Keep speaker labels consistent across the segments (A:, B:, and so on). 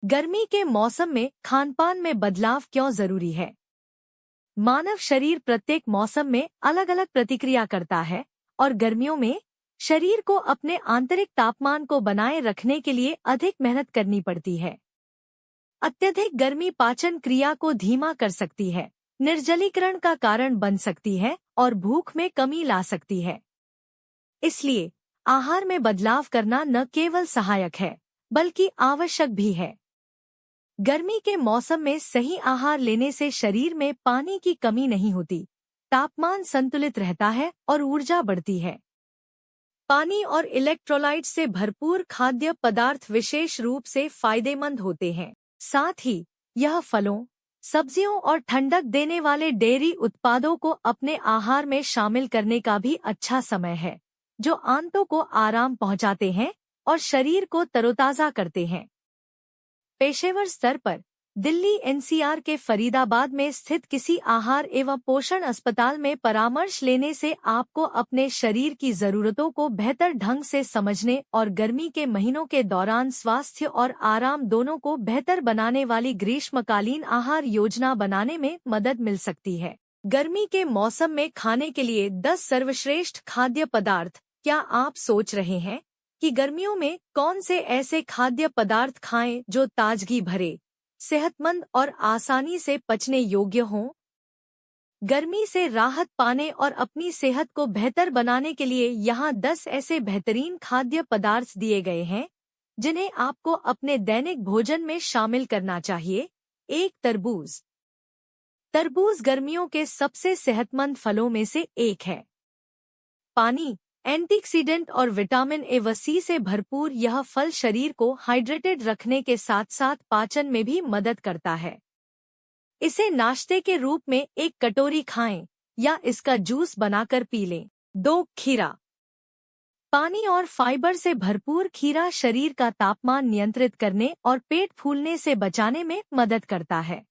A: गर्मी के मौसम में खानपान में बदलाव क्यों जरूरी है? मानव शरीर प्रत्येक मौसम में अलग अलग प्रतिक्रिया करता है और गर्मियों में शरीर को अपने आंतरिक तापमान को बनाए रखने के लिए अधिक मेहनत करनी पड़ती है। अत्यधिक गर्मी पाचन क्रिया को धीमा कर सकती है, निर्जलीकरण का कारण बन सकती है और भूख में कमी ला सकती है। इसलिए आहार में बदलाव करना न केवल सहायक है बल्कि आवश्यक भी है। गर्मी के मौसम में सही आहार लेने से शरीर में पानी की कमी नहीं होती, तापमान संतुलित रहता है और ऊर्जा बढ़ती है। पानी और इलेक्ट्रोलाइट से भरपूर खाद्य पदार्थ विशेष रूप से फायदेमंद होते हैं। साथ ही यह फलों, सब्जियों और ठंडक देने वाले डेयरी उत्पादों को अपने आहार में शामिल करने का भी अच्छा समय है, जो आंतों को आराम पहुंचाते हैं और शरीर को तरोताजा करते हैं। पेशेवर स्तर पर दिल्ली एनसीआर के फरीदाबाद में स्थित किसी आहार एवं पोषण अस्पताल में परामर्श लेने से आपको अपने शरीर की जरूरतों को बेहतर ढंग से समझने और गर्मी के महीनों के दौरान स्वास्थ्य और आराम दोनों को बेहतर बनाने वाली ग्रीष्मकालीन आहार योजना बनाने में मदद मिल सकती है। गर्मी के मौसम में खाने के लिए 10 सर्वश्रेष्ठ खाद्य पदार्थ। क्या आप सोच रहे हैं कि गर्मियों में कौन से ऐसे खाद्य पदार्थ खाएं जो ताजगी भरे, सेहतमंद और आसानी से पचने योग्य हों? गर्मी से राहत पाने और अपनी सेहत को बेहतर बनाने के लिए यहाँ 10 ऐसे बेहतरीन खाद्य पदार्थ दिए गए हैं जिन्हें आपको अपने दैनिक भोजन में शामिल करना चाहिए। 1. तरबूज। तरबूज गर्मियों के सबसे सेहतमंद फलों में से एक है। पानी, एंटीऑक्सीडेंट और विटामिन ए व सी से भरपूर यह फल शरीर को हाइड्रेटेड रखने के साथ साथ पाचन में भी मदद करता है। इसे नाश्ते के रूप में एक कटोरी खाएं या इसका जूस बनाकर पी लें। 2. खीरा। पानी और फाइबर से भरपूर खीरा शरीर का तापमान नियंत्रित करने और पेट फूलने से बचाने में मदद करता है।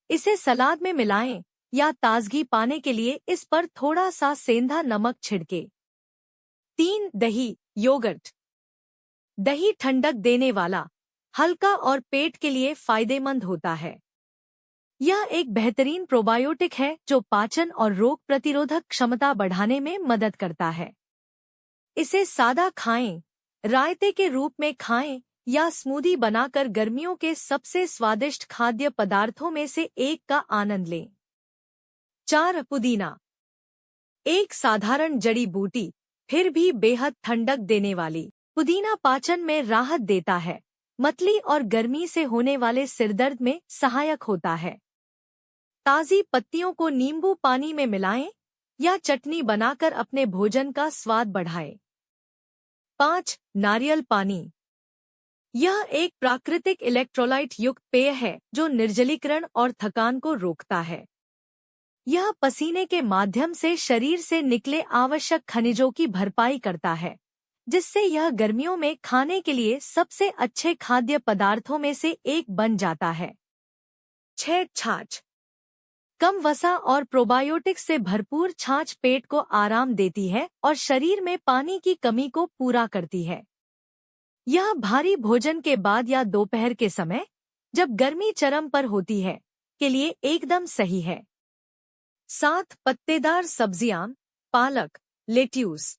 A: इसे सलाद में मिलाएं या ताजगी पाने के लिए इस पर थोड़ा सा सेंधा नमक छिड़के। 3. दही, योगर्ट। दही ठंडक देने वाला, हल्का और पेट के लिए फायदेमंद होता है। यह एक बेहतरीन प्रोबायोटिक है जो पाचन और रोग प्रतिरोधक क्षमता बढ़ाने में मदद करता है। इसे सादा खाएं, रायते के रूप में खाएं या स्मूदी बनाकर गर्मियों के सबसे स्वादिष्ट खाद्य पदार्थों में से एक का आनंद लें। 4. पुदीना। एक साधारण जड़ी बूटी, फिर भी बेहद ठंडक देने वाली। पुदीना पाचन में राहत देता है, मतली और गर्मी से होने वाले सिरदर्द में सहायक होता है। ताज़ी पत्तियों को नींबू पानी में मिलाएं या चटनी बनाकर अपने भोजन का स्वाद बढ़ाएं। 5. नारियल पानी। यह एक प्राकृतिक इलेक्ट्रोलाइट युक्त पेय है जो निर्जलीकरण और थकान को रोकता है। यह पसीने के माध्यम से शरीर से निकले आवश्यक खनिजों की भरपाई करता है, जिससे यह गर्मियों में खाने के लिए सबसे अच्छे खाद्य पदार्थों में से एक बन जाता है। 6. छाछ। कम वसा और प्रोबायोटिक्स से भरपूर छाछ पेट को आराम देती है और शरीर में पानी की कमी को पूरा करती है। यह भारी भोजन के बाद या दोपहर के समय, जब गर्मी चरम पर होती है, के लिए एकदम सही है। 7. पत्तेदार सब्जियां, पालक, लेट्यूस।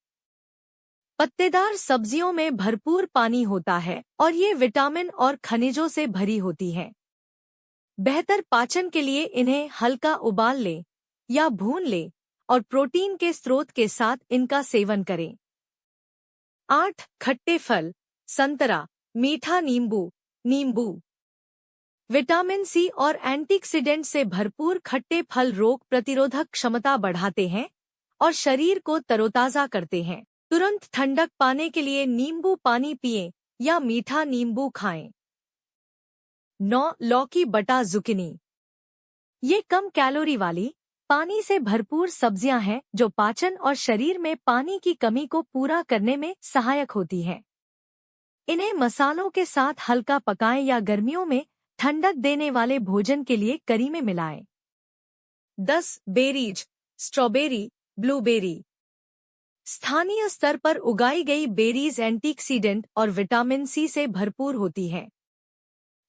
A: पत्तेदार सब्जियों में भरपूर पानी होता है और ये विटामिन और खनिजों से भरी होती हैं। बेहतर पाचन के लिए इन्हें हल्का उबाल लें या भून लें और प्रोटीन के स्रोत के साथ इनका सेवन करें। 8. खट्टे फल, संतरा, मीठा नींबू, नींबू। विटामिन सी और एंटीऑक्सीडेंट से भरपूर खट्टे फल रोग प्रतिरोधक क्षमता बढ़ाते हैं और शरीर को तरोताजा करते हैं। तुरंत ठंडक पाने के लिए नींबू पानी पिएं या मीठा नींबू खाएं। 9. लौकी बटा जुकिनी। ये कम कैलोरी वाली, पानी से भरपूर सब्जियां हैं जो पाचन और शरीर में पानी की कमी को पूरा करने में सहायक होती हैं। इन्हें मसालों के साथ हल्का पकाएं या गर्मियों में ठंडक देने वाले भोजन के लिए करी में मिलाएं। 10. Berries, strawberry, blueberry. स्थानीय स्तर पर उगाई गई बेरीज एंटीऑक्सीडेंट और विटामिन सी से भरपूर होती हैं।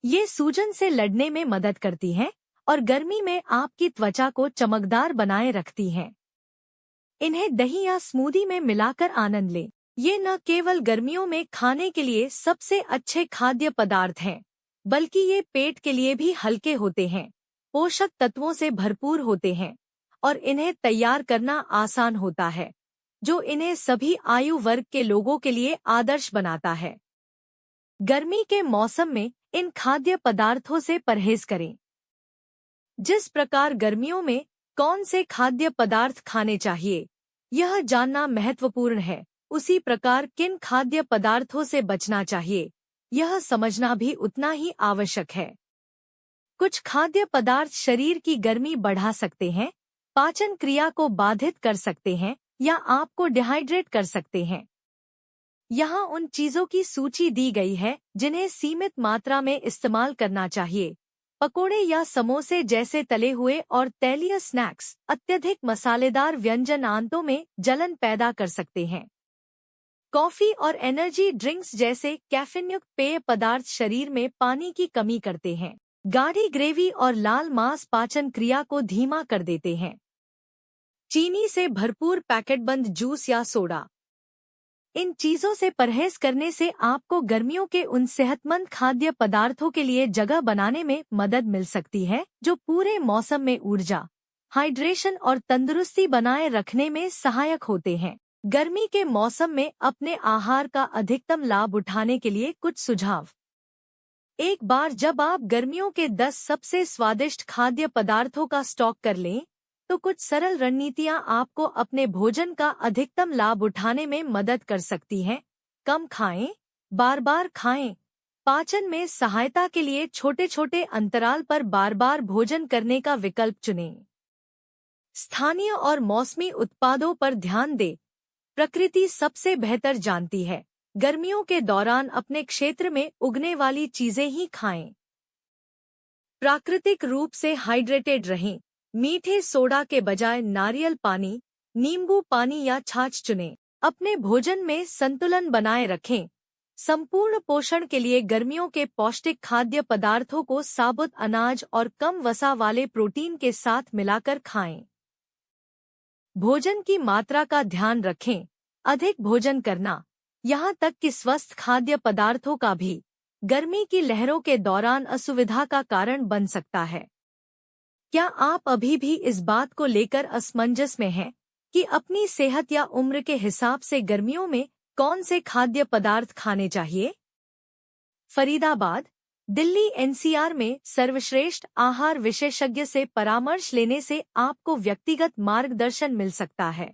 A: ये सूजन से लड़ने में मदद करती हैं और गर्मी में आपकी त्वचा को चमकदार बनाए रखती हैं। इन्हें दही या स्मूदी में मिलाकर आनंद लें। ये न केवल गर्मियों में खाने के लिए सबसे अच्छे खाद्य पदार्थ हैं, बल्कि ये पेट के लिए भी हल्के होते हैं, पोषक तत्वों से भरपूर होते हैं और इन्हें तैयार करना आसान होता है, जो इन्हें सभी आयु वर्ग के लोगों के लिए आदर्श बनाता है। गर्मी के मौसम में इन खाद्य पदार्थों से परहेज करें। जिस प्रकार गर्मियों में कौन से खाद्य पदार्थ खाने चाहिए, यह जानना महत्वपूर्ण है, उसी प्रकार किन खाद्य पदार्थों से बचना चाहिए, यह समझना भी उतना ही आवश्यक है। कुछ खाद्य पदार्थ शरीर की गर्मी बढ़ा सकते हैं, पाचन क्रिया को बाधित कर सकते हैं या आपको डिहाइड्रेट कर सकते हैं। यहाँ उन चीजों की सूची दी गई है जिन्हें सीमित मात्रा में इस्तेमाल करना चाहिए। पकोड़े या समोसे जैसे तले हुए और तैलीय स्नैक्स अत्यधिक मसालेदार व्यंजन आंतों में जलन पैदा कर सकते हैं। कॉफी और एनर्जी ड्रिंक्स जैसे कैफीनयुक्त पेय पदार्थ शरीर में पानी की कमी करते हैं। गाढ़ी ग्रेवी और लाल मांस पाचन क्रिया को धीमा कर देते हैं। चीनी से भरपूर पैकेटबंद जूस या सोडा, इन चीजों से परहेज करने से आपको गर्मियों के उन सेहतमंद खाद्य पदार्थों के लिए जगह बनाने में मदद मिल सकती है जो पूरे मौसम में ऊर्जा, हाइड्रेशन और तंदुरुस्ती बनाए रखने में सहायक होते हैं। गर्मी के मौसम में अपने आहार का अधिकतम लाभ उठाने के लिए कुछ सुझाव। एक बार जब आप गर्मियों के 10 सबसे स्वादिष्ट खाद्य पदार्थों का स्टॉक कर लें, तो कुछ सरल रणनीतियां आपको अपने भोजन का अधिकतम लाभ उठाने में मदद कर सकती हैं। कम खाएं, बार बार खाएं। पाचन में सहायता के लिए छोटे छोटे अंतराल पर बार बार भोजन करने का विकल्प चुनें। स्थानीय और मौसमी उत्पादों पर ध्यान दें। प्रकृति सबसे बेहतर जानती है। गर्मियों के दौरान अपने क्षेत्र में उगने वाली चीजें ही खाएं। प्राकृतिक रूप से हाइड्रेटेड रहें। मीठे सोडा के बजाय नारियल पानी, नींबू पानी या छाछ चुनें। अपने भोजन में संतुलन बनाए रखें। संपूर्ण पोषण के लिए गर्मियों के पौष्टिक खाद्य पदार्थों को साबुत अनाज और कम वसा वाले प्रोटीन के साथ मिलाकर खाएं। भोजन की मात्रा का ध्यान रखें। अधिक भोजन करना, यहाँ तक कि स्वस्थ खाद्य पदार्थों का भी, गर्मी की लहरों के दौरान असुविधा का कारण बन सकता है। क्या आप अभी भी इस बात को लेकर असमंजस में हैं कि अपनी सेहत या उम्र के हिसाब से गर्मियों में कौन से खाद्य पदार्थ खाने चाहिए? फरीदाबाद, दिल्ली एनसीआर में सर्वश्रेष्ठ आहार विशेषज्ञ से परामर्श लेने से आपको व्यक्तिगत मार्गदर्शन मिल सकता है।